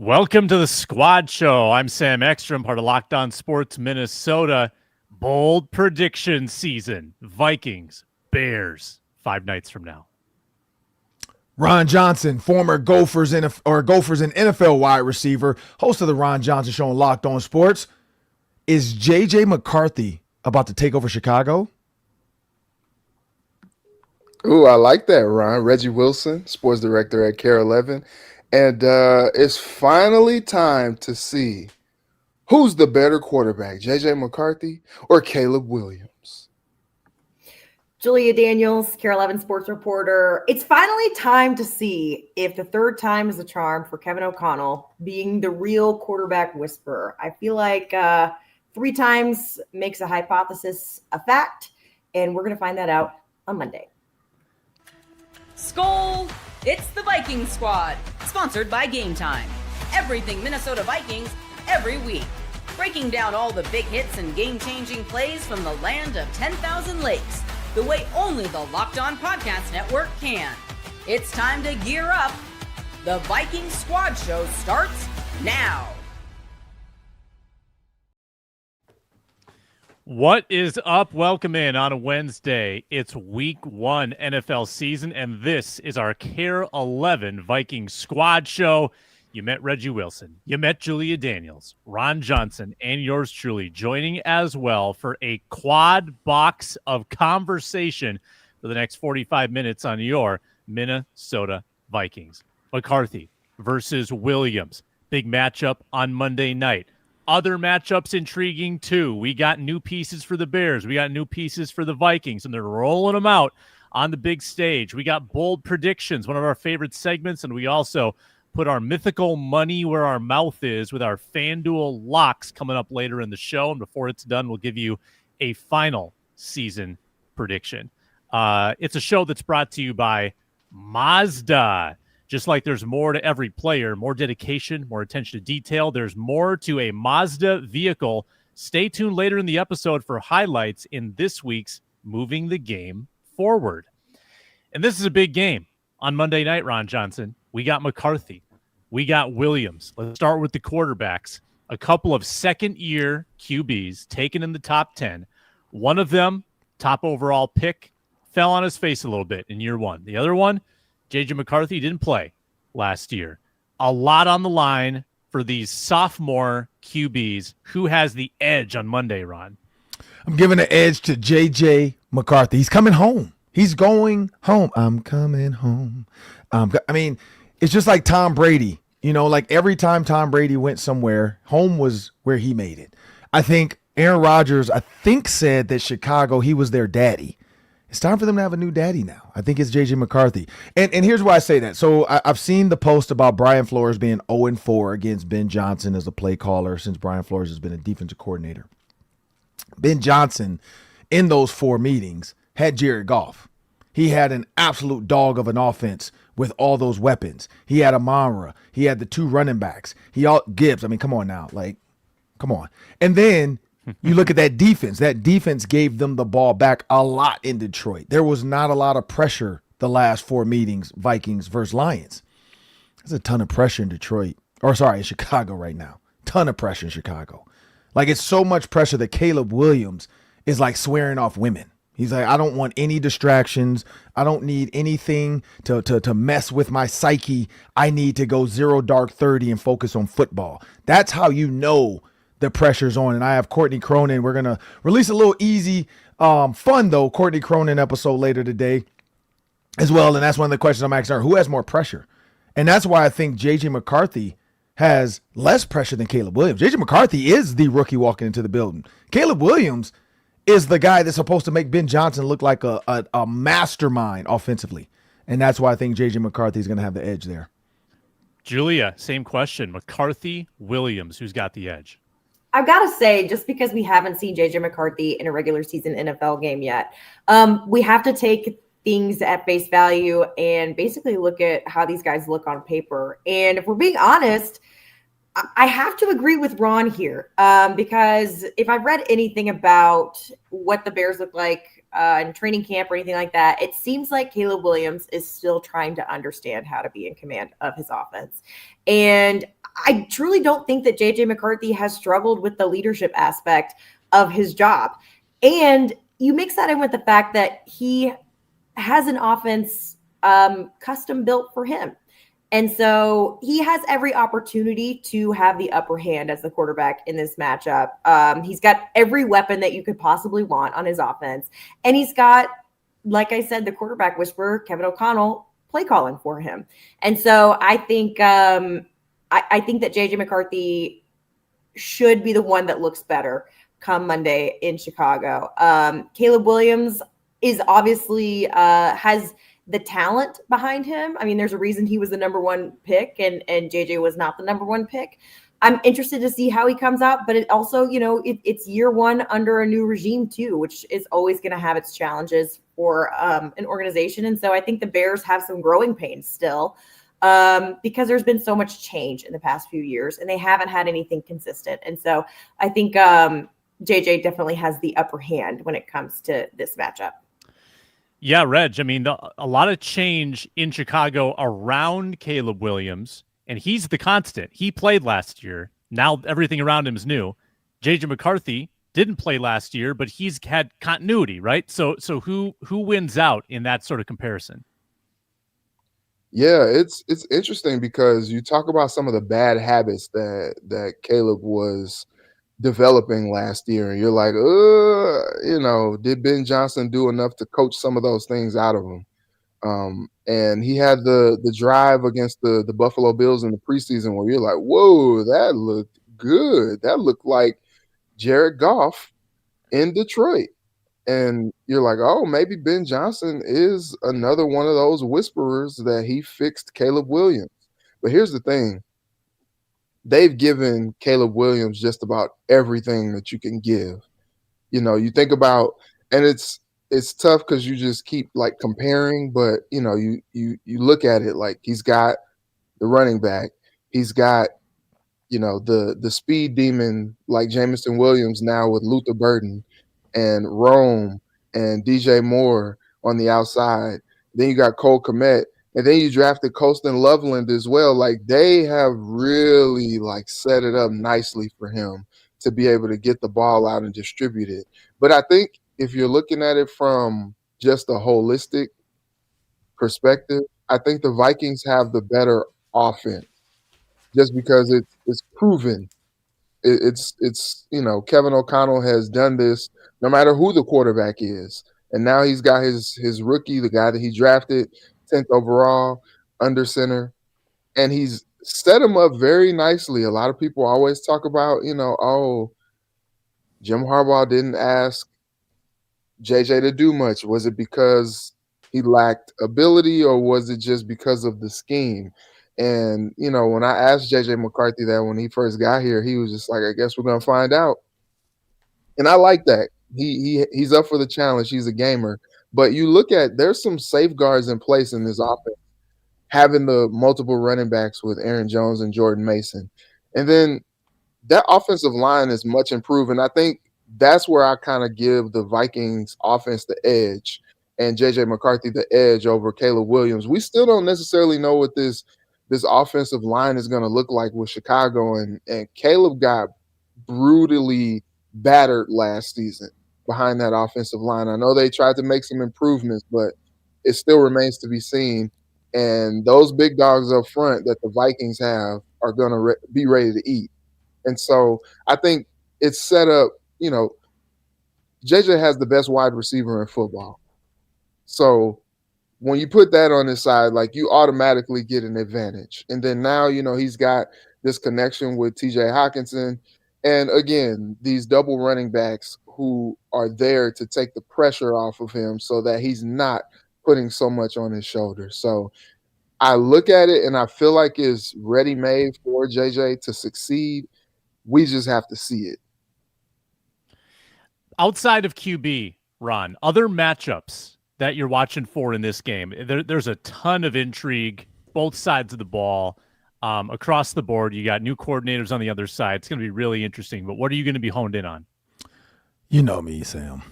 Welcome to the Squad Show. I'm Sam Ekstrom, part of Locked On Sports Minnesota. Bold prediction season. Vikings, Bears, 5 nights from now. Ron Johnson, former Gophers and NFL wide receiver, host of the Ron Johnson Show on Locked On Sports. Is J.J. McCarthy about to take over Chicago? Ooh, I like that, Ron. Reggie Wilson, sports director at Care 11. And it's finally time to see who's the better quarterback, J.J. McCarthy or Caleb Williams. Julia Daniels, Care 11 sports reporter. It's finally time to see if the third time is a charm for Kevin O'Connell being the real quarterback whisperer. I feel like 3 times makes a hypothesis a fact, and we're going to find that out on Monday. Skol! It's the Viking Squad, sponsored by Game Time. Everything Minnesota Vikings, every week. Breaking down all the big hits and game-changing plays from the land of 10,000 lakes, the way only the Locked On Podcast Network can. It's time to gear up. The Viking Squad Show starts now. What is up? Welcome in on a Wednesday. It's week 1 NFL season, and this is our Care 11 Viking Squad Show. You met Reggie Wilson. You met Julia Daniels, Ron Johnson, and yours truly joining as well for a quad box of conversation for the next 45 minutes on your Minnesota Vikings. McCarthy versus Williams. Big matchup on Monday night. Other matchups intriguing too. We got new pieces for the Bears. We got new pieces for the Vikings, and they're rolling them out on the big stage. We got bold predictions, one of our favorite segments, and we also put our mythical money where our mouth is with our FanDuel locks coming up later in the show. And before it's done, we'll give you a final season prediction. It's a show that's brought to you by Mazda. Just like there's more to every player, more dedication, more attention to detail, there's more to a Mazda vehicle. Stay tuned later in the episode for highlights in this week's Moving the Game Forward. And this is a big game on Monday night, Ron Johnson. We got McCarthy. We got Williams. Let's start with the quarterbacks. A couple of second-year QBs taken in the top 10. One of them, top overall pick, fell on his face a little bit in year 1. The other one, J.J. McCarthy, didn't play last year. A lot on the line for these sophomore QBs. Who has the edge on Monday, Ron? I'm giving the edge to J.J. McCarthy. He's coming home. He's going home. I'm coming home. It's just like Tom Brady. You know, like every time Tom Brady went somewhere, home was where he made it. I think Aaron Rodgers, said that Chicago, he was their daddy. It's time for them to have a new daddy now. I think it's J.J. McCarthy. And here's why I say that. So I've seen the post about Brian Flores being 0-4 against Ben Johnson as a play caller since Brian Flores has been a defensive coordinator. Ben Johnson, in those 4 meetings, had Jared Goff. He had an absolute dog of an offense with all those weapons. He had Amara. He had the 2 running backs. Gibbs. I mean, come on now. Come on. And then you look at that defense. That defense gave them the ball back a lot in Detroit. There was not a lot of pressure the last 4 meetings, Vikings versus Lions. There's a ton of pressure in in Chicago right now. Ton of pressure in Chicago. It's so much pressure that Caleb Williams is like swearing off women. He's like, I don't want any distractions. I don't need anything to mess with my psyche. I need to go 0 dark 30 and focus on football. That's how you know the pressure's on. And I have Courtney Cronin. We're going to release a little easy, fun, though, Courtney Cronin episode later today as well. And that's one of the questions I'm asking her. Who has more pressure? And that's why I think J.J. McCarthy has less pressure than Caleb Williams. J.J. McCarthy is the rookie walking into the building. Caleb Williams is the guy that's supposed to make Ben Johnson look like a mastermind offensively. And that's why I think J.J. McCarthy is going to have the edge there. Julia, same question. McCarthy, Williams, who's got the edge? I've got to say, just because we haven't seen J.J. McCarthy in a regular season NFL game yet, we have to take things at face value and basically look at how these guys look on paper. And if we're being honest, I have to agree with Ron here because if I've read anything about what the Bears look like in training camp or anything like that, it seems like Caleb Williams is still trying to understand how to be in command of his offense. And I truly don't think that JJ McCarthy has struggled with the leadership aspect of his job. And you mix that in with the fact that he has an offense custom built for him. And so he has every opportunity to have the upper hand as the quarterback in this matchup. He's got every weapon that you could possibly want on his offense. And he's got, like I said, the quarterback whisperer, Kevin O'Connell, play calling for him. And so I think I think that JJ McCarthy should be the one that looks better come Monday in Chicago. Caleb Williams is obviously has the talent behind him. I mean, there's a reason he was the number one pick and JJ was not the number one pick. I'm interested to see how he comes out, but it also, it's year one under a new regime too, which is always going to have its challenges for an organization. And so I think the Bears have some growing pains still because there's been so much change in the past few years and they haven't had anything consistent. And so I think JJ definitely has the upper hand when it comes to this matchup. Yeah, Reg, I mean, a lot of change in Chicago around Caleb Williams, and he's the constant. He played last year. Now everything around him is new. JJ McCarthy didn't play last year, but he's had continuity, right? So who wins out in that sort of comparison? Yeah, it's interesting because you talk about some of the bad habits that Caleb was developing last year, and you're like, did Ben Johnson do enough to coach some of those things out of him? And he had the drive against the Buffalo Bills in the preseason where you're like, whoa, that looked good. That looked like Jared Goff in Detroit. And you're like, oh, maybe Ben Johnson is another one of those whisperers that he fixed Caleb Williams. But here's the thing. They've given Caleb Williams just about everything that you can give. You think about, and it's tough because you just keep like comparing, but you look at it like he's got the running back, he's got the speed demon like Jameson Williams now with Luther Burden and Rome and DJ Moore on the outside. Then you got Cole Kmet. And then you drafted Colston Loveland as well. Like they have really like set it up nicely for him to be able to get the ball out and distribute it. But I think if you're looking at it from just a holistic perspective, I think the Vikings have the better offense just because it's proven. It's Kevin O'Connell has done this no matter who the quarterback is. And now he's got his rookie, the guy that he drafted 10th overall under center, and he's set him up very nicely. A lot of people always talk about, Jim Harbaugh didn't ask JJ to do much. Was it because he lacked ability or was it just because of the scheme? And, when I asked JJ McCarthy that when he first got here, he was just like, I guess we're going to find out. And I like that. He's up for the challenge. He's a gamer. But you look at, there's some safeguards in place in this offense, having the multiple running backs with Aaron Jones and Jordan Mason. And then that offensive line is much improved. And I think that's where I kind of give the Vikings offense the edge and JJ McCarthy the edge over Caleb Williams. We still don't necessarily know what this offensive line is going to look like with Chicago. And Caleb got brutally battered last season behind that offensive line. I know they tried to make some improvements, but it still remains to be seen. And those big dogs up front that the Vikings have are going to be ready to eat. And so I think it's set up, JJ has the best wide receiver in football. So when you put that on his side, like you automatically get an advantage. And then now, he's got this connection with TJ Hawkinson. And again, these double running backs who are there to take the pressure off of him so that he's not putting so much on his shoulders. So I look at it and I feel like it's ready-made for JJ to succeed. We just have to see it. Outside of QB, Ron, other matchups that you're watching for in this game, there's a ton of intrigue, both sides of the ball. Across the board, you got new coordinators on the other side. It's going to be really interesting. But what are you going to be honed in on? You know me, Sam.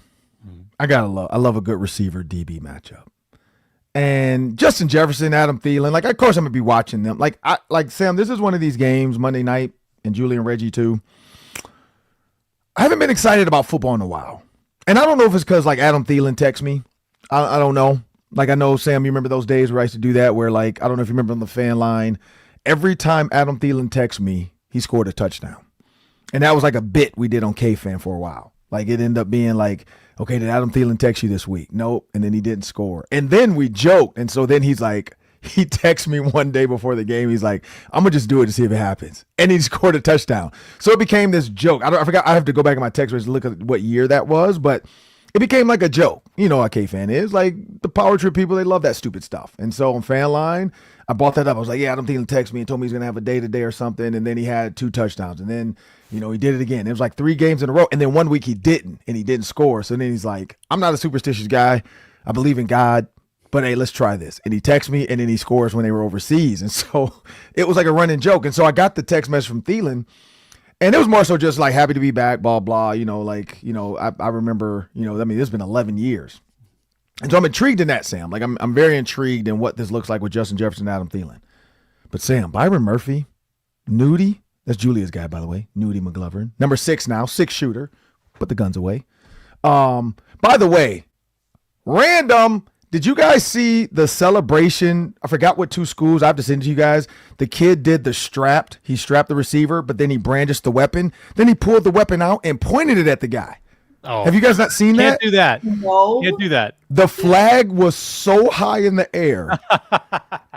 I love a good receiver DB matchup. and Justin Jefferson, Adam Thielen. Like, of course, I'm gonna be watching them. Like Sam, this is one of these games Monday night, and Julie and Reggie too. I haven't been excited about football in a while, and I don't know if it's because like Adam Thielen texts me. I don't know. Like, I know, Sam, you remember those days where I used to do that, where like I don't know if you remember on the fan line, every time Adam Thielen texts me, he scored a touchdown, and that was like a bit we did on K-Fan for a while. Like, it ended up being like, okay, did Adam Thielen text you this week? Nope. And then he didn't score. And then we joked. And so then he's like, he texts me one day before the game. He's like, I'm going to just do it to see if it happens. And he scored a touchdown. So it became this joke. I forgot. I have to go back in my text message to look at what year that was. But it became like a joke. You know how K-Fan is. Like, the Power Trip people, they love that stupid stuff. And so on Fan Line, I brought that up. I was like, yeah, Adam Thielen texted me and told me he's going to have a day-to-day or something. And then he had 2 touchdowns. And then, you know, he did it again. It was like 3 games in a row. And then one week he didn't, and he didn't score. So then he's like, I'm not a superstitious guy. I believe in God. But, hey, let's try this. And he texts me, and then he scores when they were overseas. And so it was like a running joke. And so I got the text message from Thielen. And it was more so just like, happy to be back, blah, blah. You know, like, you know, I remember, you know, I mean, it's been 11 years. And so I'm intrigued in that, Sam. Like, I'm very intrigued in what this looks like with Justin Jefferson and Adam Thielen. But, Sam, Byron Murphy, Nudie, that's Julia's guy, by the way, Nudie McGlovern. Number 6 now, 6 shooter. Put the guns away. By the way, random, did you guys see the celebration? I forgot what 2 schools. I have to send it to you guys. The kid did the strapped. He strapped the receiver, but then he brandished the weapon. Then he pulled the weapon out and pointed it at the guy. Oh, have you guys not seen that? Can't do that. No. Can't do that. The flag was so high in the air.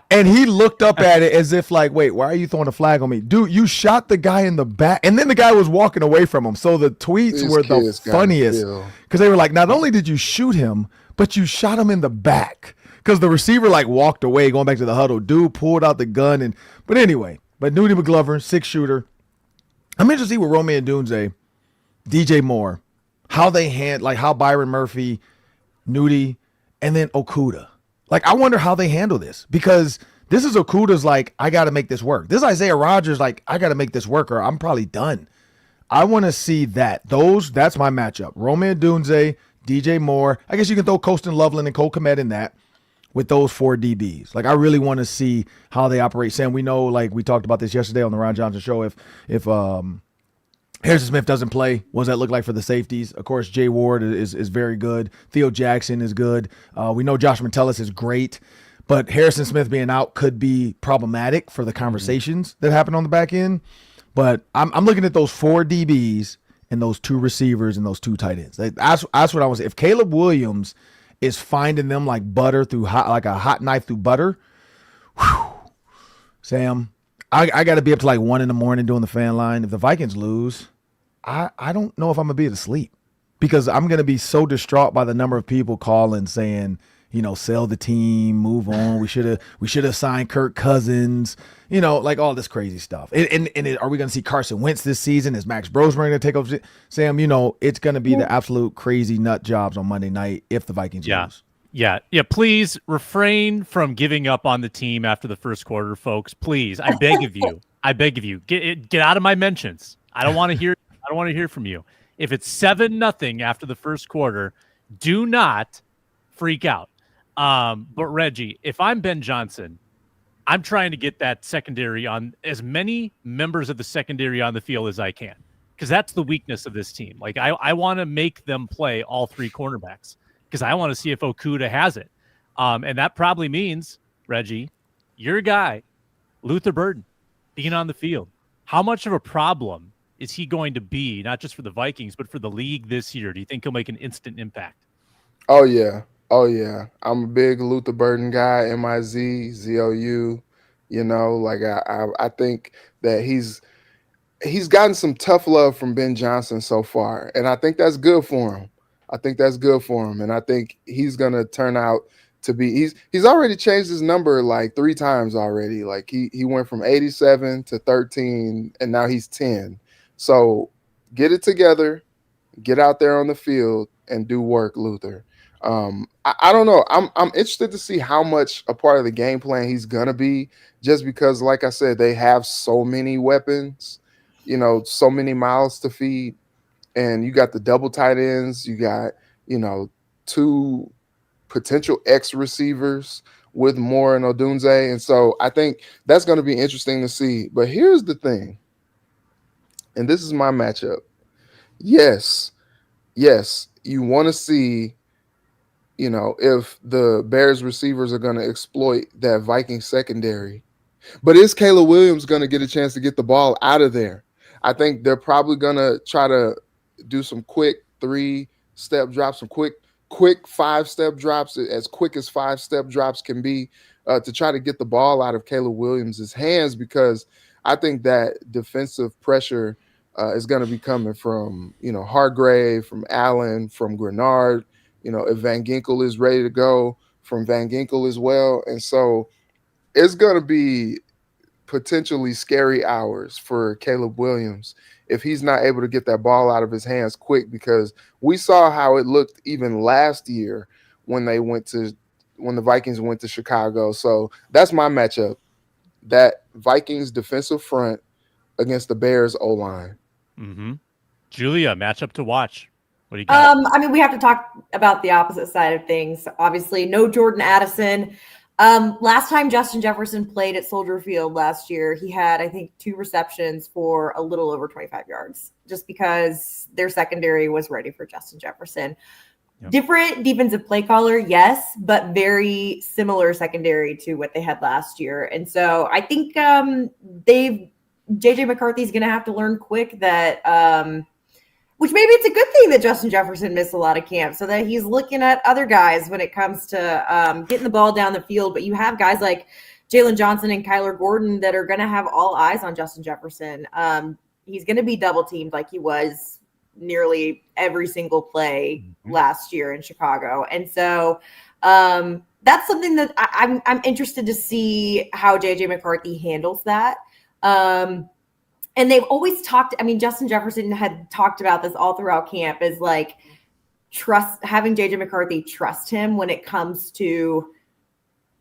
And he looked up at it as if like, wait, why are you throwing a flag on me? Dude, you shot the guy in the back. And then the guy was walking away from him. So the tweets were the funniest. Because they were like, not only did you shoot him, but you shot him in the back. Because the receiver like walked away, going back to the huddle. Dude pulled out the gun. But anyway, Nudie McGlovern, 6 shooter. I'm interested to see what Romeo Dunze, DJ Moore, how they how Byron Murphy, Nudie, and then Okuda. Like, I wonder how they handle this, because this is Okuda's like, I got to make this work. This is Isaiah Rodgers like, I got to make this work or I'm probably done. I want to see that. That's my matchup. Romeo Dunze, DJ Moore. I guess you can throw Colston Loveland and Cole Kmet in that with those 4 DBs. Like, I really want to see how they operate. Sam, we know, like we talked about this yesterday on the Ron Johnson show, if Harrison Smith doesn't play, what does that look like for the safeties? Of course, Jay Ward is very good. Theo Jackson is good. We know Josh Metellus is great, but Harrison Smith being out could be problematic for the conversations that happen on the back end. But I'm looking at those 4 DBs and those 2 receivers and those 2 tight ends. That's what I was. If Caleb Williams is finding them like butter like a hot knife through butter, whew, Sam, I got to be up to like 1 a.m. doing the fan line. If the Vikings lose, I don't know if I'm going to be able to sleep, because I'm going to be so distraught by the number of people calling saying, you know, sell the team, move on. We should have signed Kirk Cousins, you know, like all this crazy stuff. And are we going to see Carson Wentz this season? Is Max Brosmer going to take over? Sam, you know, it's going to be the absolute crazy nut jobs on Monday night if the Vikings lose. Yeah. Please refrain from giving up on the team after the first quarter, folks. Please, I beg of you. Get out of my mentions. I don't want to hear from you. If it's 7-0 after the first quarter, do not freak out. But Reggie, if I'm Ben Johnson, I'm trying to get that secondary on as many members of the secondary on the field as I can, because that's the weakness of this team. Like, I want to make them play all 3 cornerbacks, because I want to see if Okuda has it. And that probably means, Reggie, your guy, Luther Burden, being on the field. How much of a problem is he going to be, not just for the Vikings, but for the league this year? Do you think he'll make an instant impact? Oh, yeah. I'm a big Luther Burden guy, M-I-Z, Z-O-U. You know, like I think that he's gotten some tough love from Ben Johnson so far, and I think that's good for him. And I think he's gonna turn out to be. He's already changed his number like 3 times already. Like he went from 87 to 13, and now he's 10. So get it together, get out there on the field, and do work, Luther. I don't know. I'm interested to see how much a part of the game plan he's gonna be, just because, like I said, they have so many weapons, you know, so many mouths to feed. And you got the double tight ends. You got, you know, 2 potential X receivers with Moore and Odunze. And so I think that's going to be interesting to see. But here's the thing, and this is my matchup. Yes, you want to see, if the Bears receivers are going to exploit that Viking secondary. But is Caleb Williams going to get a chance to get the ball out of there? I think they're probably going to try to do some quick 3-step drops, some quick 5-step drops, as quick as 5-step drops can be, to try to get the ball out of Caleb Williams' hands, because I think that defensive pressure is going to be coming from, Hargrave, from Allen, from Grenard, if Van Ginkel is ready to go, from Van Ginkel as well. And so it's going to be potentially scary hours for Caleb Williams if he's not able to get that ball out of his hands quick, because we saw how it looked even last year when the Vikings went to Chicago. So that's my matchup, that Vikings defensive front against the Bears O-line. Mm-hmm. Julia, matchup to watch. What do you got? We have to talk about the opposite side of things. Obviously, no Jordan Addison. Last time Justin Jefferson played at Soldier Field last year, he had, I think, 2 receptions for a little over 25 yards, just because their secondary was ready for Justin Jefferson. Yep. Different defensive play caller, yes, but very similar secondary to what they had last year. And so I think JJ McCarthy's going to have to learn quick that, which maybe it's a good thing that Justin Jefferson missed a lot of camp, so that he's looking at other guys when it comes to getting the ball down the field. But you have guys like Jalen Johnson and Kyler Gordon that are going to have all eyes on Justin Jefferson. He's going to be double teamed like he was nearly every single play last year in Chicago. And so that's something that I'm interested to see how JJ McCarthy handles that. And they've always talked, Justin Jefferson had talked about this all throughout camp, is like having JJ McCarthy trust him when it comes to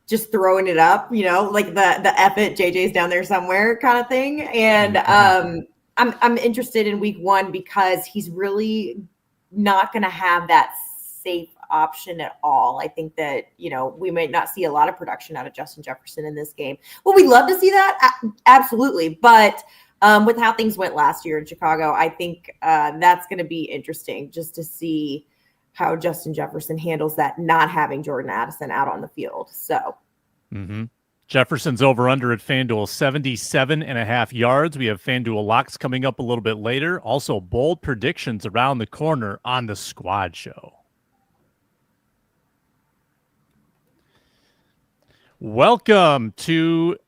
just throwing it up, like the F it, JJ's down there somewhere kind of thing. And I'm interested in week 1 because he's really not going to have that safe option at all. I think that, we might not see a lot of production out of Justin Jefferson in this game. Well, we'd love to see that. Absolutely. But with how things went last year in Chicago, I think that's going to be interesting just to see how Justin Jefferson handles that, not having Jordan Addison out on the field. So Jefferson's over under at FanDuel 77.5 yards. We have FanDuel locks coming up a little bit later. Also bold predictions around the corner on the Squad Show. Welcome to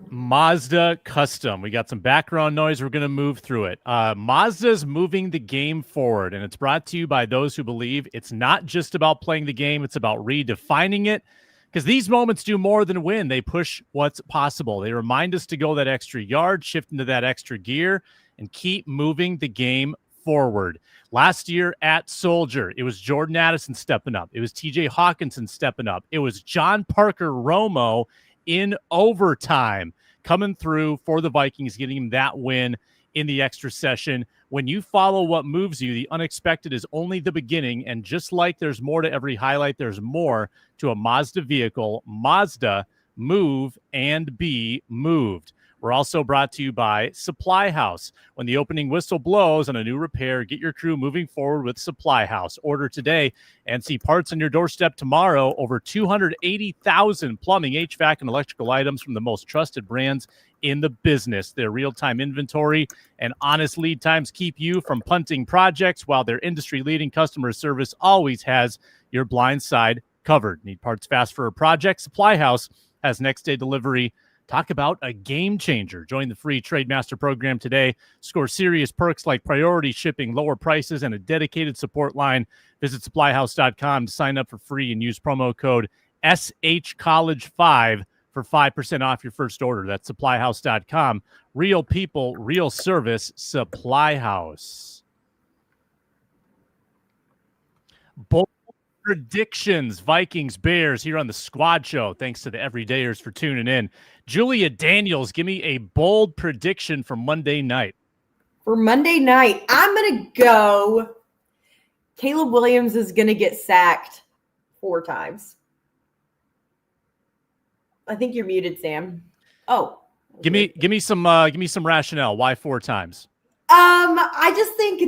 Mazda Custom. We got some background noise. We're going to move through it. Mazda's moving the game forward, and it's brought to you by those who believe it's not just about playing the game, it's about redefining it, because these moments do more than win. They push what's possible. They remind us to go that extra yard, shift into that extra gear, and keep moving the game forward. Last year at Soldier, it was Jordan Addison stepping up. It was TJ Hawkinson stepping up. It was John Parker Romo in overtime coming through for the Vikings, getting him that win in the extra session. When you follow what moves you, the unexpected is only the beginning. And just like there's more to every highlight, there's more to a Mazda vehicle. Mazda, move and be moved. We're also brought to you by Supply House. When the opening whistle blows on a new repair, get your crew moving forward with Supply House. Order today and see parts on your doorstep tomorrow. Over 280,000 plumbing, HVAC, and electrical items from the most trusted brands in the business. Their real-time inventory and honest lead times keep you from punting projects, while their industry-leading customer service always has your blind side covered. Need parts fast for a project? Supply House has next-day delivery. Talk about a game changer. Join the free Trademaster program today. Score serious perks like priority shipping, lower prices, and a dedicated support line. Visit supplyhouse.com to sign up for free and use promo code SHCollege5 for 5% off your first order. That's supplyhouse.com. Real people, real service, Supply House. Bold predictions, Vikings, Bears here on the Squad Show. Thanks to the everydayers for tuning in. Julia Daniels, give me a bold prediction for Monday night. For Monday night, I'm going to go Caleb Williams is going to get sacked 4 times. I think you're muted, Sam. Oh. Give me some rationale. Why 4 times? I just think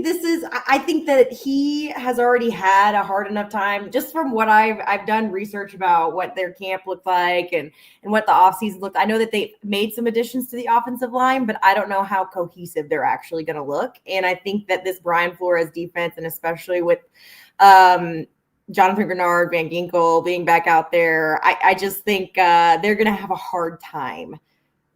I think that he has already had a hard enough time just from what I've done research about what their camp looked like and what the offseason looked. I know that they made some additions to the offensive line, but I don't know how cohesive they're actually going to look. And I think that this Brian Flores defense, and especially with Jonathan Grenard, Van Ginkel being back out there, I just think they're going to have a hard time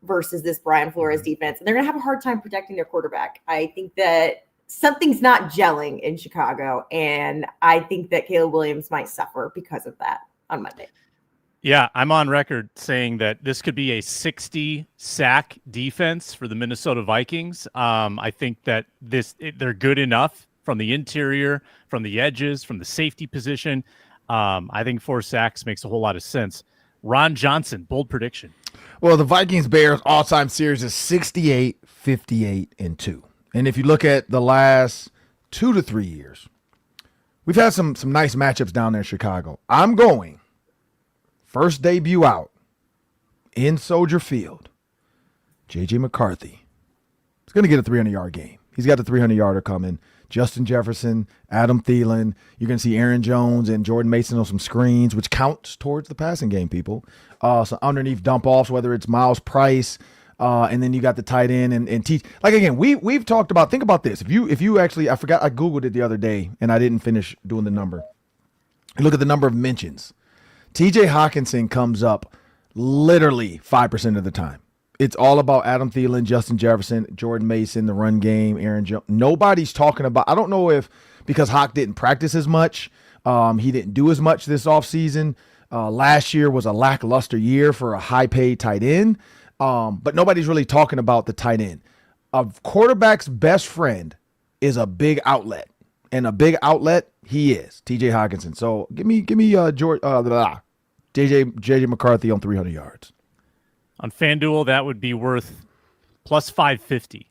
versus this Brian Flores defense. And they're going to have a hard time protecting their quarterback. I think that something's not gelling in Chicago. And I think that Caleb Williams might suffer because of that on Monday. Yeah, I'm on record saying that this could be a 60 sack defense for the Minnesota Vikings. I think that they're good enough from the interior, from the edges, from the safety position. I think 4 sacks makes a whole lot of sense. Ron Johnson, bold prediction. Well, the Vikings-Bears all-time series is 68, 58, and 2. And if you look at the last 2 to 3 years, we've had some nice matchups down there in Chicago. I'm going first debut out in Soldier Field. J.J. McCarthy is going to get a 300-yard game. He's got the 300-yarder coming. Justin Jefferson, Adam Thielen. You're going to see Aaron Jones and Jordan Mason on some screens, which counts towards the passing game, people. So underneath dump-offs, whether it's Miles Price, and then you got the tight end and teach. Like, again, we've talked about, think about this. If you actually, I forgot, I Googled it the other day, and I didn't finish doing the number. Look at the number of mentions. TJ Hawkinson comes up literally 5% of the time. It's all about Adam Thielen, Justin Jefferson, Jordan Mason, the run game, Aaron Jones. Nobody's talking about – I don't know if because Hawk didn't practice as much, he didn't do as much this offseason. Last year was a lackluster year for a high-paid tight end, but nobody's really talking about the tight end. A quarterback's best friend is a big outlet, and a big outlet he is, TJ Hawkinson. So give me JJ McCarthy on 300 yards. On FanDuel, that would be worth plus 550.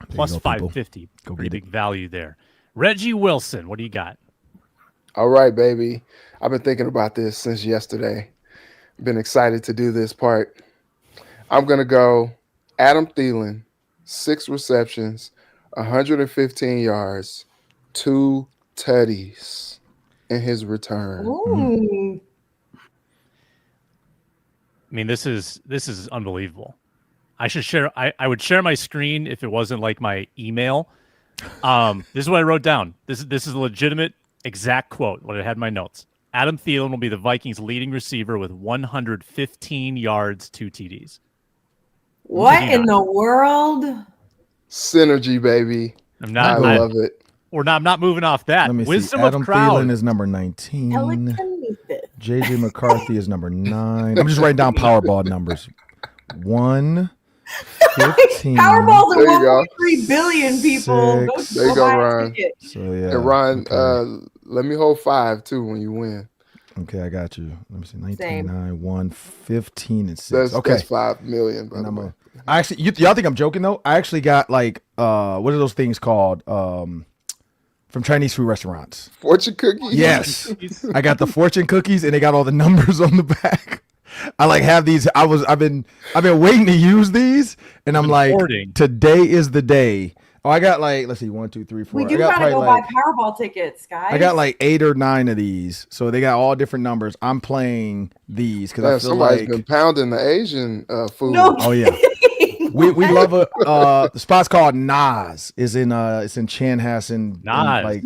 Plus 550. Pretty big value there. Reggie Wilson, what do you got? All right, baby. I've been thinking about this since yesterday. Been excited to do this part. I'm going to go Adam Thielen, 6 receptions, 115 yards, 2 tutties in his return. Ooh. I mean, this is unbelievable. I would share my screen if it wasn't like my email. This is what I wrote down. This is a legitimate exact quote, what I had in my notes. Adam Thielen will be the Vikings' leading receiver with 115 yards, 2 TDs. What in the world? Synergy, baby. I love it. I'm not moving off that. Let me Wisdom see. Adam of crowd. Thielen is number 19. JJ McCarthy is number 9. I'm just writing down Powerball numbers. 1, 15. Powerballs are 1.3 billion people. There you go, Ron. So yeah. And Ron, let me hold 5 too when you win. Okay, I got you. Let me see. 19, 9, 1, 15, and 6. That's 5 million. By the way. I actually, y'all think I'm joking though? I actually got like, what are those things called? From Chinese food restaurants. Fortune cookies? Yes. I got the fortune cookies and they got all the numbers on the back. I like have these. I've been waiting to use these and I'm like, today is the day. Oh, I got like, let's see, 1, 2, 3, 4. We do gotta go buy Powerball tickets, guys. I got like 8 or 9 of these. So they got all different numbers. I'm playing these because I feel somebody's been pounding the Asian food. No. Oh yeah. We love the spot's called Nas. It's in Chanhassen. Nas.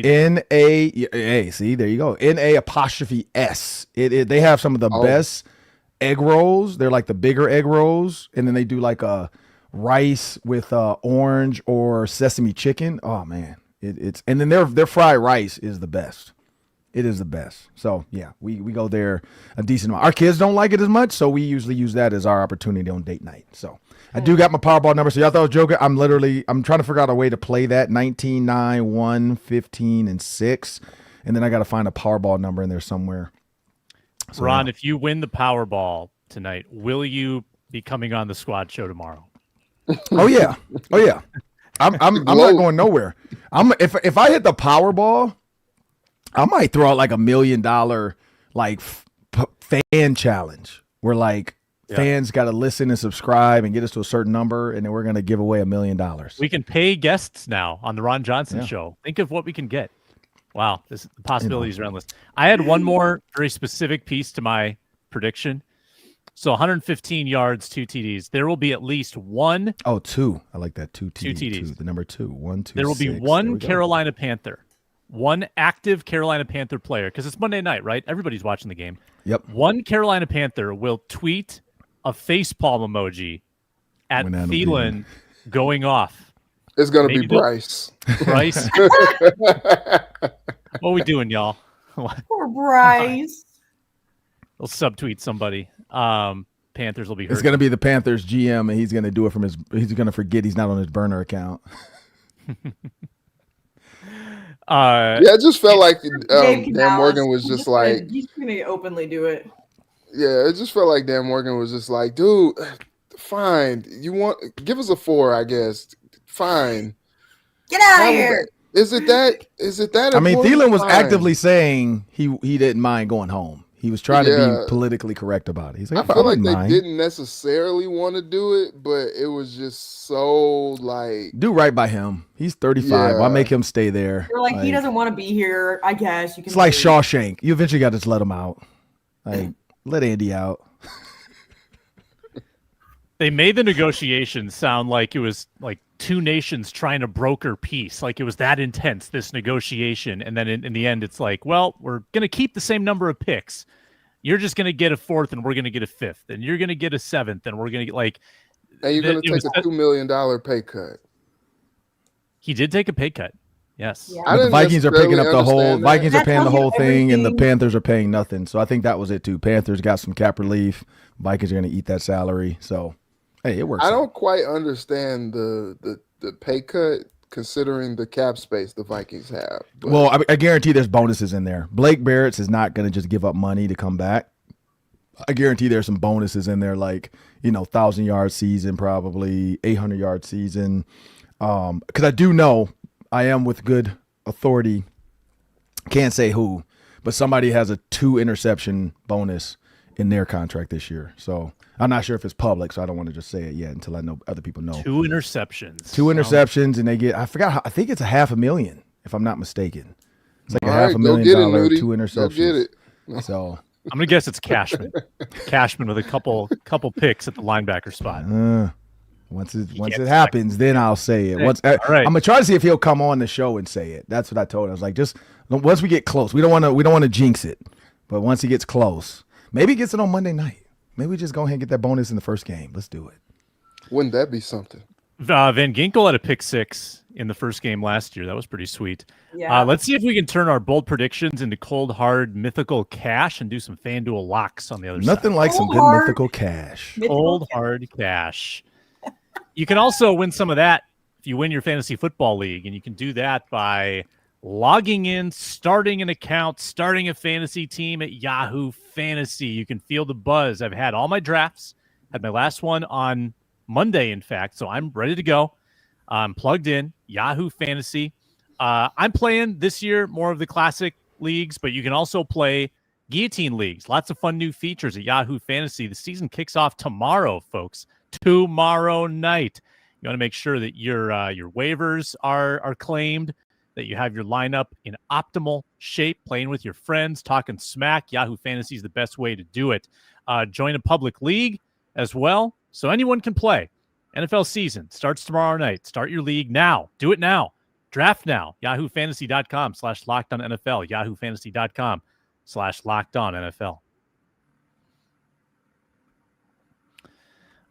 N-A. See, there you go. N-A''S. They have some of the best egg rolls. They're like the bigger egg rolls, and then they do like a rice with orange or sesame chicken. Oh man, it's and then their fried rice is the best. It is the best. So yeah, we go there a decent amount. Our kids don't like it as much, so we usually use that as our opportunity on date night. So I do got my Powerball number. So y'all thought I was joking. I'm trying to figure out a way to play that 19, 9, 1, 15, and 6. And then I got to find a Powerball number in there somewhere. So, Ron, if you win the Powerball tonight, will you be coming on the squad show tomorrow? Oh yeah. I'm not going nowhere. If I hit the Powerball, I might throw out like $1 million like fan challenge where like fans got to listen and subscribe and get us to a certain number, and then we're going to give away $1 million. We can pay guests now on the Ron Johnson show. Think of what we can get. Wow, the possibilities are endless. I had one more very specific piece to my prediction. So 115 yards, 2 TDs. There will be at least one. Oh, 2. I like that. 2 TDs. 2 TDs. 2, the number 2. 1, 2, There will be 6. one Carolina Panther. One active Carolina Panther player, because it's Monday night, right? Everybody's watching the game. Yep. One Carolina Panther will tweet a facepalm emoji at Thielen going off. It's going to be Bryce. Bryce? What are we doing, y'all? Poor Bryce. They'll subtweet somebody. Panthers will be hurt. It's going to be the Panthers GM, and he's going to do it from he's going to forget he's not on his burner account. It just felt like Dan Morgan was just like, he's gonna openly do it. Yeah, it just felt like Dan Morgan was just like, dude, fine, give us a 4, I guess. Fine, get out of here. Is it that? I mean, Thielen was actively saying he didn't mind going home. He was trying to be politically correct about it. He's like, I feel like they didn't necessarily want to do it, but it was just so like, do right by him. He's 35. Yeah. Why make him stay there? You're like he doesn't want to be here. I guess you can. It's like Shawshank. You eventually got to just let him out. Like, let Andy out. They made the negotiations sound like it was like two nations trying to broker peace. Like it was that intense, this negotiation. And then in the end, it's like, well, we're going to keep the same number of picks. You're just going to get a 4th and we're going to get a 5th. And you're going to get a 7th and we're going to get like. And you're going to take a $2 million pay cut. He did take a pay cut. Yes. Yeah. But the Vikings are picking up the whole. That. Vikings are paying the whole thing, everything. and the Panthers are paying nothing. So I think that was it too. Panthers got some cap relief. Vikings are going to eat that salary. So hey, it works. I don't quite understand the pay cut considering the cap space the Vikings have. But. Well, I guarantee there's bonuses in there. Blake Barrett's is not going to just give up money to come back. I guarantee there's some bonuses in there, like 1,000-yard season, probably 800-yard season. Because I do know. I am with good authority. Can't say who, but somebody has a 2 interception bonus in their contract this year. So I'm not sure if it's public, so I don't want to just say it yet until I know other people know. 2 interceptions. 2 interceptions, and they get, I forgot, I think it's $500,000, if I'm not mistaken. It's like $500,000, 2 interceptions. Go get it. So I'm going to guess it's Cashman. Cashman with a couple picks at the linebacker spot. Once it happens, then I'll say it. Right. I'm gonna try to see if he'll come on the show and say it. That's what I told him. I was like, just once we get close, we don't want to jinx it. But once he gets close, maybe he gets it on Monday night. Maybe we just go ahead and get that bonus in the first game. Let's do it. Wouldn't that be something? Van Ginkel had a pick 6 in the first game last year. That was pretty sweet. Yeah. Let's see if we can turn our bold predictions into cold, hard, mythical cash and do some FanDuel locks on the other side. Nothing like some good mythical cash. Cold, hard cash. You can also win some of that if you win your fantasy football league, and you can do that by logging in, starting an account, starting a fantasy team at Yahoo Fantasy. You can feel the buzz. I've had all my drafts, had my last one on Monday, in fact, so I'm ready to go. I'm plugged in, Yahoo Fantasy. I'm playing this year more of the classic leagues, but you can also play guillotine leagues. Lots of fun new features at Yahoo Fantasy. The season kicks off tomorrow, folks. Tomorrow night. You want to make sure that your waivers are claimed, that you have your lineup in optimal shape, playing with your friends, talking smack. Yahoo Fantasy is the best way to do it. Join a public league as well, so anyone can play. NFL season starts tomorrow night. Start your league now. Do it now. Draft now. YahooFantasy.com/LockedOnNFL. YahooFantasy.com/LockedOnNFL.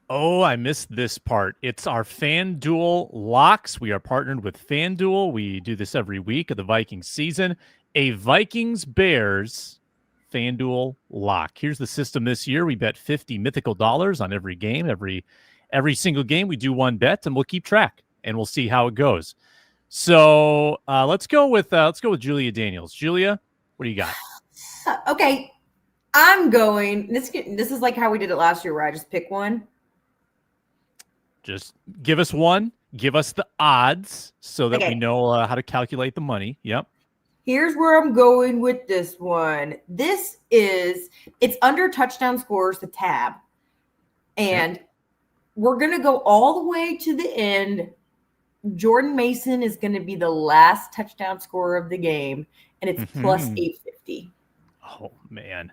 Oh, I missed this part. It's our FanDuel locks. We are partnered with FanDuel. We do this every week of the Vikings season. A Vikings-Bears FanDuel lock. Here's the system this year. We bet $50 mythical dollars on every game. Every single game, we do one bet, and we'll keep track, and we'll see how it goes. So let's go with Julia Daniels. Julia, what do you got? Okay, I'm going. This is like how we did it last year, where I just pick one. Just give us one. Give us the odds so that Okay. we know how to calculate the money. Yep. Here's where I'm going with this one. It's under touchdown scores, the tab. And we're going to go all the way to the end. Jordan Mason is going to be the last touchdown scorer of the game, and it's plus 850. Oh, man.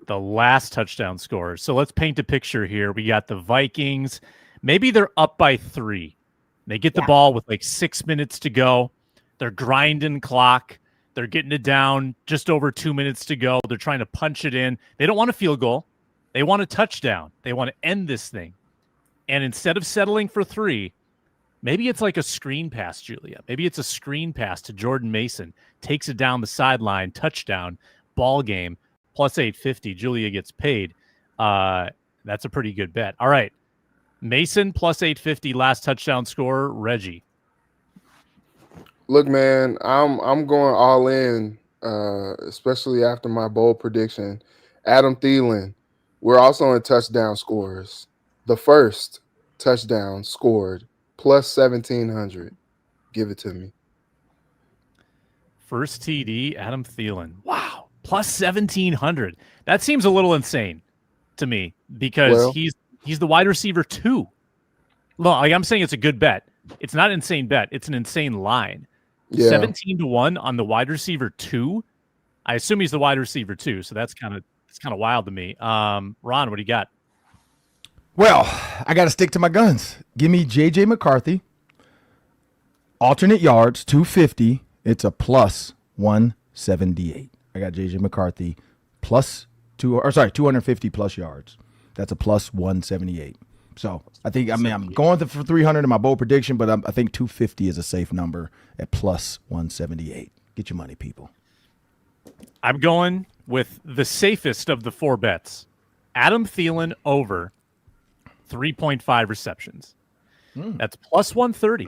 The last touchdown scorer. So let's paint a picture here. We got the Vikings. Maybe they're up by 3. They get the ball with like 6 minutes to go. They're grinding clock. They're getting it down just over 2 minutes to go. They're trying to punch it in. They don't want a field goal. They want a touchdown. They want to end this thing. And instead of settling for 3, maybe it's like a screen pass, Julia. Maybe it's a screen pass to Jordan Mason. Takes it down the sideline, touchdown, ball game, plus 850. Julia gets paid. That's a pretty good bet. All right. Mason plus 850, last touchdown scorer, Reggie. Look, man, I'm going all in, especially after my bold prediction. Adam Thielen. We're also in touchdown scorers. The first touchdown scored plus 1,700. Give it to me. First TD, Adam Thielen. Wow. Plus 1,700. That seems a little insane to me because he's the wide receiver 2. Well, I'm saying it's a good bet. It's not an insane bet. It's an insane line. 17-1 on the wide receiver 2. I assume he's the wide receiver 2, so that's kind of wild to me. Ron, what do you got? Well, I got to stick to my guns. Give me J.J. McCarthy. Alternate yards, 250. It's a plus 178. I got J.J. McCarthy plus 250 plus yards. That's a plus 178. So I'm going for 300 in my bold prediction, but I think 250 is a safe number at plus 178. Get your money, people. I'm going with the safest of the 4 bets. Adam Thielen over 3.5 receptions. That's plus 130.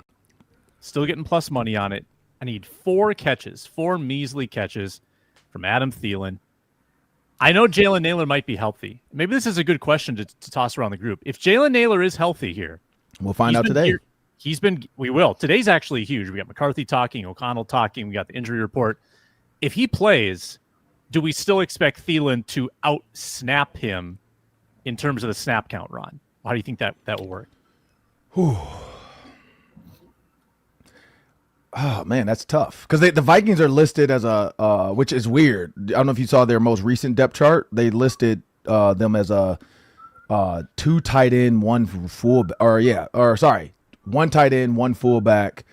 Still getting plus money on it. I need 4 measly catches from Adam Thielen. I know Jalen Naylor might be healthy. Maybe this is a good question to toss around the group. If Jalen Naylor is healthy here, we'll find out today. We will. Today's actually huge. We got McCarthy talking, O'Connell talking. We got the injury report. If he plays, do we still expect Thielen to out-snap him in terms of the snap count, Ron? How do you think that will work? Oh, man, that's tough. Because the Vikings are listed as which is weird. I don't know if you saw their most recent depth chart. They listed them as a 2 tight end, 1 fullback. One tight end, 1 fullback,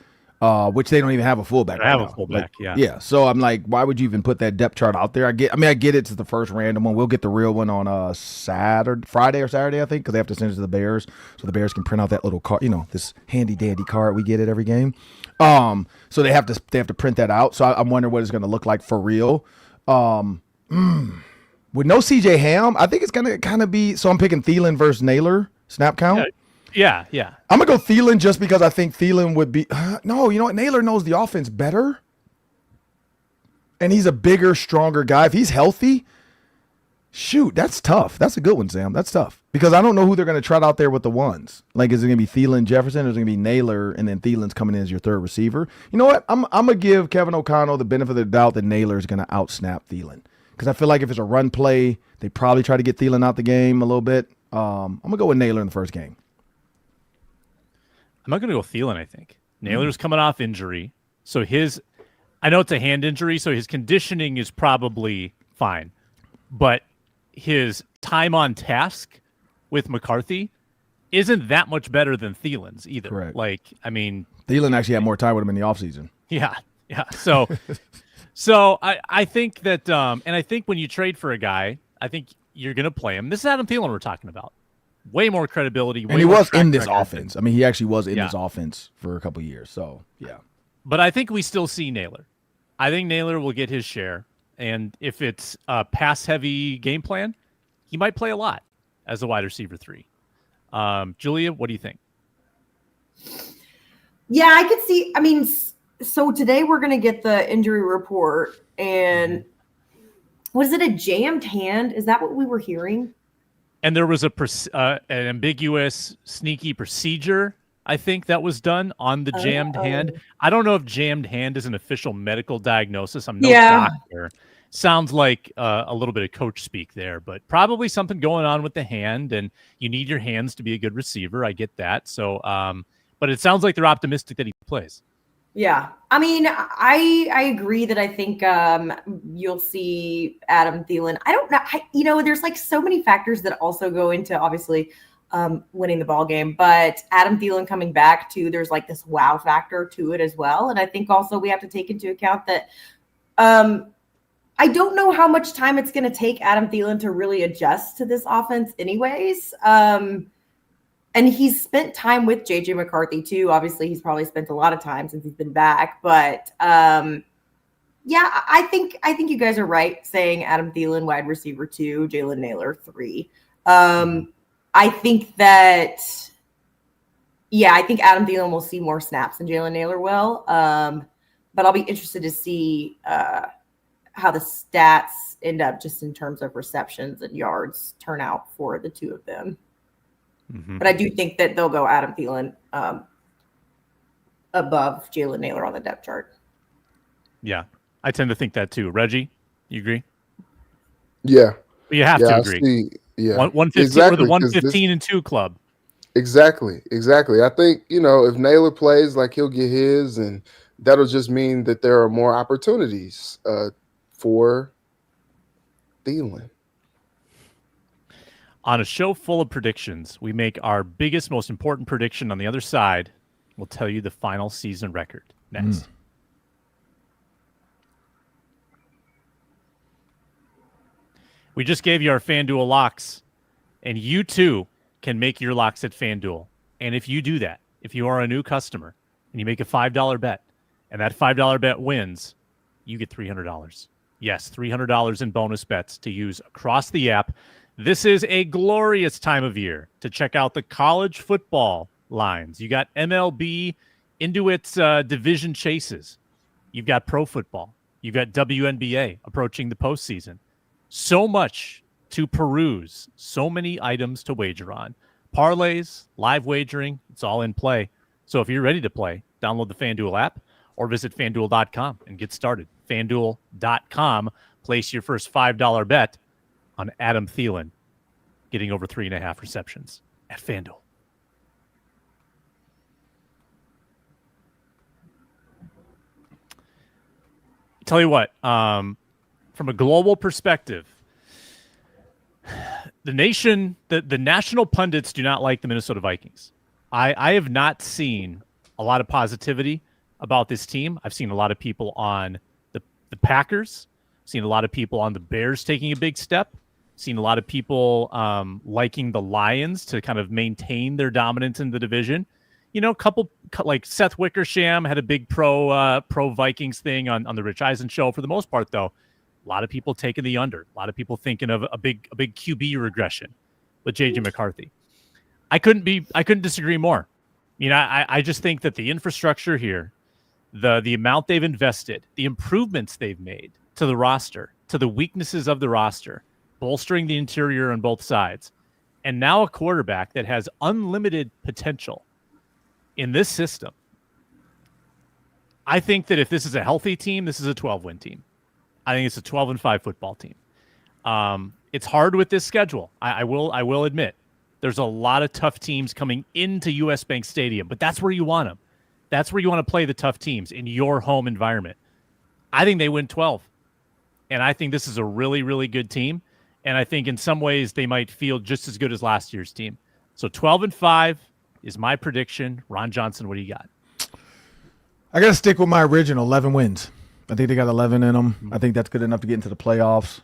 which they don't even have a fullback. They have a fullback, Yeah, so I'm like, why would you even put that depth chart out there? I get it's the first random one. We'll get the real one on Friday or Saturday, I think, because they have to send it to the Bears, so the Bears can print out that little card, this handy dandy card we get at every game. So they have to print that out. So I'm wondering what it's going to look like for real. With no CJ Ham, I think it's going to kind of be. So I'm picking Thielen versus Naylor snap count. Yeah. I'm going to go Thielen just because I think Thielen would be. No, you know what? Naylor knows the offense better. And he's a bigger, stronger guy. If he's healthy, shoot, that's tough. That's a good one, Sam. That's tough. Because I don't know who they're going to trot out there with the ones. Like, is it going to be Thielen, Jefferson, or is it going to be Naylor, and then Thielen's coming in as your third receiver? You know what? I'm going to give Kevin O'Connell the benefit of the doubt that Naylor is going to out-snap Thielen. Because I feel like if it's a run play, they probably try to get Thielen out the game a little bit. I'm going to go with Naylor in the first game. I'm not going to go Thielen, I think. Naylor's coming off injury. So I know it's a hand injury, so his conditioning is probably fine. But his time on task with McCarthy isn't that much better than Thielen's either. Correct. Thielen actually had more time with him in the offseason. Yeah. So I think that, and I think when you trade for a guy, I think you're going to play him. This is Adam Thielen we're talking about. Way more credibility. And he was in this offense. I mean, he actually was in this offense for a couple of years. So, yeah. But I think we still see Naylor. I think Naylor will get his share. And if it's a pass-heavy game plan, he might play a lot as a wide receiver 3. Julia, what do you think? Yeah, I could see. I mean, so today we're going to get the injury report. And was it a jammed hand? Is that what we were hearing? And there was an ambiguous, sneaky procedure. I think that was done on the jammed hand. I don't know if jammed hand is an official medical diagnosis. I'm no doctor. Sounds like a little bit of coach speak there, but probably something going on with the hand, and you need your hands to be a good receiver. I get that. So, but it sounds like they're optimistic that he plays. Yeah. I mean, I agree that I think you'll see Adam Thielen. I don't know. There's like so many factors that also go into obviously winning the ball game, but Adam Thielen coming back too, there's like this wow factor to it as well. And I think also we have to take into account that I don't know how much time it's going to take Adam Thielen to really adjust to this offense anyways. And he's spent time with JJ McCarthy too. Obviously, he's probably spent a lot of time since he's been back. But yeah, I think you guys are right saying Adam Thielen wide receiver 2, Jalen Nailor 3. I think that I think Adam Thielen will see more snaps than Jalen Nailor will. But I'll be interested to see how the stats end up just in terms of receptions and yards turn out for the two of them. But I do think that they'll go Adam Thielen above Jalen Nailor on the depth chart. Yeah, I tend to think that too. Reggie, you agree? Yeah. You have to agree. Yeah. 115 exactly, or the 115 and 2 club. Exactly. I think, if Nailor plays, like he'll get his, and that'll just mean that there are more opportunities for Thielen. On a show full of predictions, we make our biggest, most important prediction on the other side. We'll tell you the final season record next. We just gave you our FanDuel locks, and you too can make your locks at FanDuel. And if you do that, if you are a new customer and you make a $5 bet, and that $5 bet wins, you get $300. Yes, $300 in bonus bets to use across the app. This is a glorious time of year to check out the college football lines. You got MLB into its division chases. You've got pro football. You've got WNBA approaching the postseason. So much to peruse. So many items to wager on. Parlays, live wagering, it's all in play. So if you're ready to play, download the FanDuel app or visit FanDuel.com and get started. FanDuel.com. Place your first $5 bet on Adam Thielen getting over 3.5 receptions at FanDuel. Tell you what, from a global perspective, the national pundits do not like the Minnesota Vikings. I have not seen a lot of positivity about this team. I've seen a lot of people on the Packers, seen a lot of people on the Bears taking a big step, seen a lot of people liking the Lions to kind of maintain their dominance in the division. Couple like Seth Wickersham had a big pro Vikings thing on the Rich Eisen show. For the most part, though, a lot of people taking the under. A lot of people thinking of a big QB regression with JJ McCarthy. I couldn't disagree more. I just think that the infrastructure here, the amount they've invested, the improvements they've made to the roster, to the weaknesses of the roster, bolstering the interior on both sides, and now a quarterback that has unlimited potential in this system. I think that if this is a healthy team, this is a 12-win team. I think it's a 12-5 football team. It's hard with this schedule. I will admit there's a lot of tough teams coming into US Bank Stadium, but that's where you want them. That's where you want to play the tough teams, in your home environment. I think they win 12. And I think this is a really, really good team. And I think in some ways they might feel just as good as last year's team. So 12-5 is my prediction. Ron Johnson, what do you got? I got to stick with my original 11 wins. I think they got 11 in them. I think that's good enough to get into the playoffs.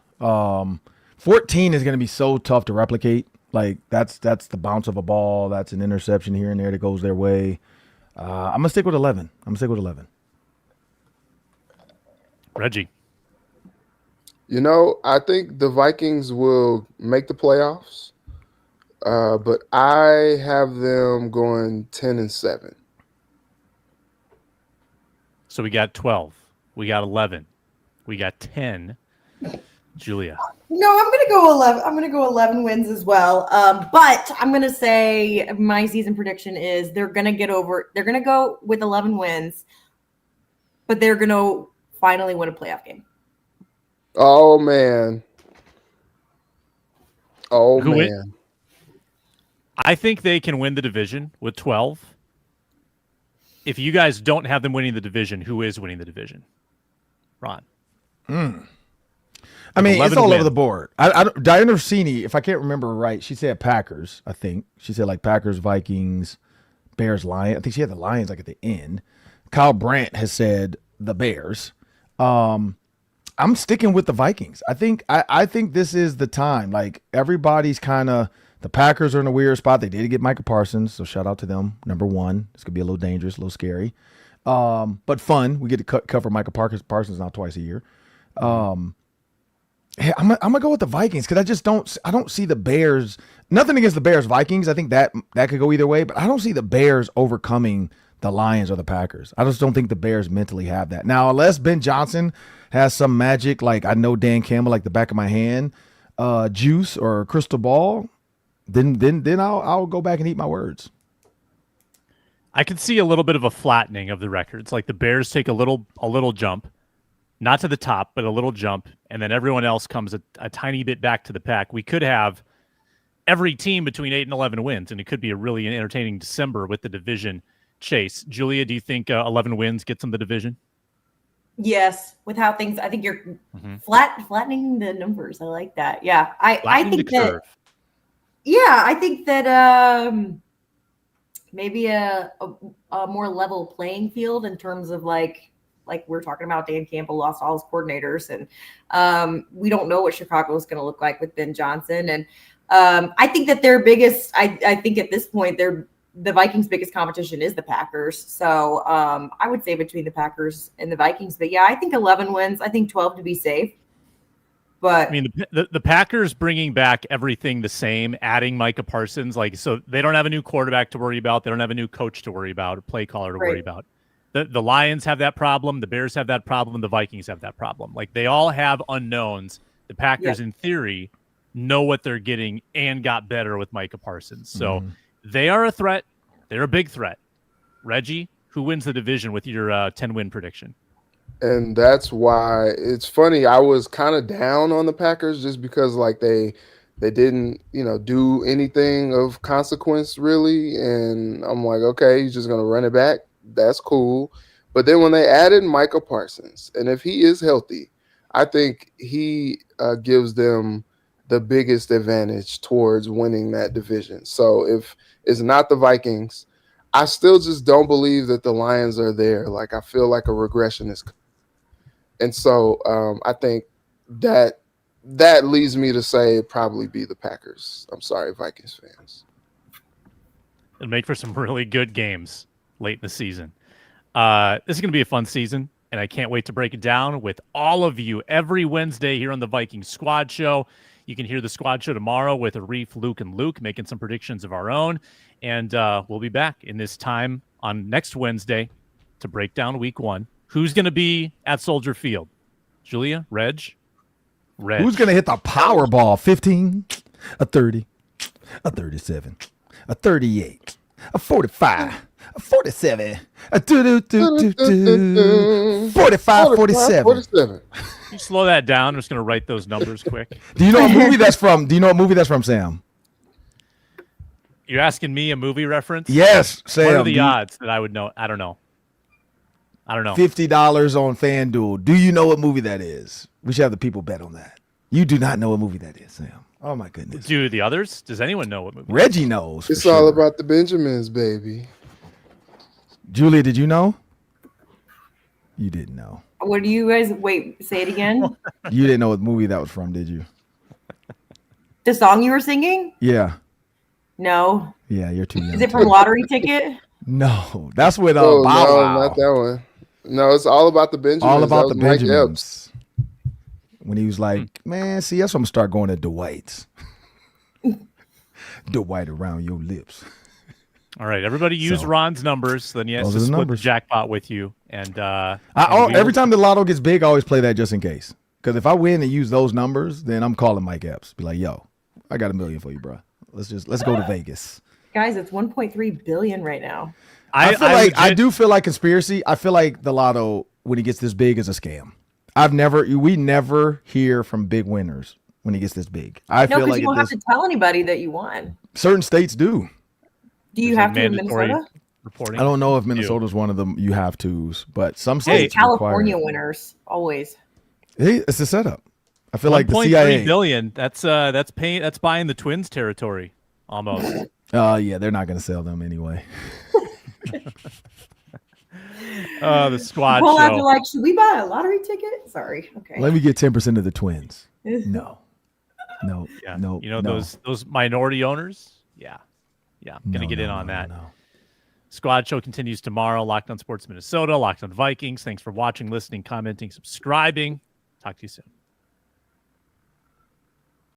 14 is going to be so tough to replicate. Like that's the bounce of a ball. That's an interception here and there that goes their way. I'm going to stick with 11. Reggie. I think the Vikings will make the playoffs, but I have them going 10-7. So we got 12. We got 11. We got 10. Julia. No, I'm gonna go 11. I'm gonna go 11 wins as well. But I'm gonna say my season prediction is they're gonna go with 11 wins, but they're gonna finally win a playoff game. Oh man. Oh Who it- man. I think they can win the division with 12. If you guys don't have them winning the division, who is winning the division? Ron. I mean, it's all wins. over the board. Diana Rossini, if I can't remember right, she said Packers, I think. She said like Packers, Vikings, Bears, Lions. I think she had the Lions like at the end. Kyle Brandt has said the Bears. I'm sticking with the Vikings. I think this is the time. Like everybody's kind of the Packers are in a weird spot. They did get Micah Parsons, so shout out to them. Number one, it's gonna be a little dangerous, a little scary, but fun. We get to cover Micah Parsons now twice a year. Hey, I'm gonna go with the Vikings because I don't see the Bears. Nothing against the Bears Vikings. I think that could go either way, but I don't see the Bears overcoming the Lions or the Packers. I just don't think the Bears mentally have that. Now, unless Ben Johnson has some magic, like I know Dan Campbell like the back of my hand, juice or crystal ball, then I'll go back and eat my words. I could see a little bit of a flattening of the records. Like the Bears take a little jump, not to the top, but a little jump, and then everyone else comes a tiny bit back to the pack. We could have every team between 8 and 11 wins, and it could be a really entertaining December with the division chase. Julia, do you think 11 wins gets them the division? Yes, with how things, I think you're flattening the numbers. I like that. Yeah, I think that. Yeah, I think that maybe a more level playing field in terms of like we're talking about. Dan Campbell lost all his coordinators, and we don't know what Chicago is going to look like with Ben Johnson. And I think that their biggest, I think at this point, the Vikings' biggest competition is the Packers. So I would say between the Packers and the Vikings. But yeah, I think 11 wins. I think 12 to be safe. But I mean, the Packers bringing back everything the same, adding Micah Parsons, like so they don't have a new quarterback to worry about. They don't have a new coach to worry about, a play caller to worry about. The Lions have that problem. The Bears have that problem. The Vikings have that problem. Like they all have unknowns. The Packers, in theory, know what they're getting and got better with Micah Parsons. So they are a threat. They're a big threat. Reggie, who wins the division with your 10-win prediction? And that's why it's funny. I was kind of down on the Packers just because like they didn't, do anything of consequence really. And I'm like, okay, he's just going to run it back. That's cool. But then when they added Micah Parsons, and if he is healthy, I think he gives them the biggest advantage towards winning that division. So if it's not the Vikings, I still just don't believe that the Lions are there. Like I feel like a regression is coming. And so I think that leads me to say it'd probably be the Packers. I'm sorry, Vikings fans. It'll make for some really good games late in the season. This is going to be a fun season, and I can't wait to break it down with all of you every Wednesday here on the Vikings Squad Show. You can hear the Squad Show tomorrow with Arif, Luke, and Luke making some predictions of our own. And we'll be back in this time on next Wednesday to break down week one. Who's going to be at Soldier Field? Julia? Reg? Who's going to hit the Powerball? 15, a 30, a 37, a 38, a 45, a 47, a 45, 47. You slow that down. I'm just going to write those numbers quick. Do you know what movie that's from? Sam? You're asking me a movie reference? Yes, Sam. What are the odds that I would know? I don't know. $50 on FanDuel. Do you know what movie that is? We should have the people bet on that. You do not know what movie that is, Sam. Oh, my goodness. Do the others? Does anyone know what movie? Reggie knows. It's all about the Benjamins, baby. Julia, did you know? You didn't know. What do you guys wait? Say it again. You didn't know what movie that was from, did you? The song you were singing? Yeah. No. Yeah, you're too young. Is it from Lottery Ticket? No, that's with Bow Wow. Not that one. No, it's all about the Benjamins. All about the Mike Benjamins. When he was like, man, see, that's when I'm gonna start going to Dwight's. Dwight around your lips. All right, everybody use Ron's numbers. Then he has to split the jackpot with you. And every time the lotto gets big, I always play that just in case. Because if I win and use those numbers, then I'm calling Mike Epps. Be like, yo, I got $1 million for you, bro. Let's go to Vegas. Guys, it's 1.3 billion right now. I do feel like conspiracy. I feel like the lotto, when it gets this big, is a scam. We never hear from big winners when it gets this big. I feel like you don't have to tell anybody that you won. Certain states do. Do you have to in Minnesota? Reporting. I don't know if Minnesota's one of them. You have tos, but some states California winners always. Hey, it's a setup. I feel like the CIA. $1.3 billion. That's buying the Twins territory almost. Yeah, they're not going to sell them anyway. The squad Well, show. after like, should we buy a lottery ticket? Sorry. Okay. Let me get 10% of the Twins. No. Yeah. No. You know no. those minority owners? Yeah. Yeah. I'm gonna get in on that. No. Squad show continues tomorrow. Locked on Sports Minnesota, Locked on Vikings. Thanks for watching, listening, commenting, subscribing. Talk to you soon.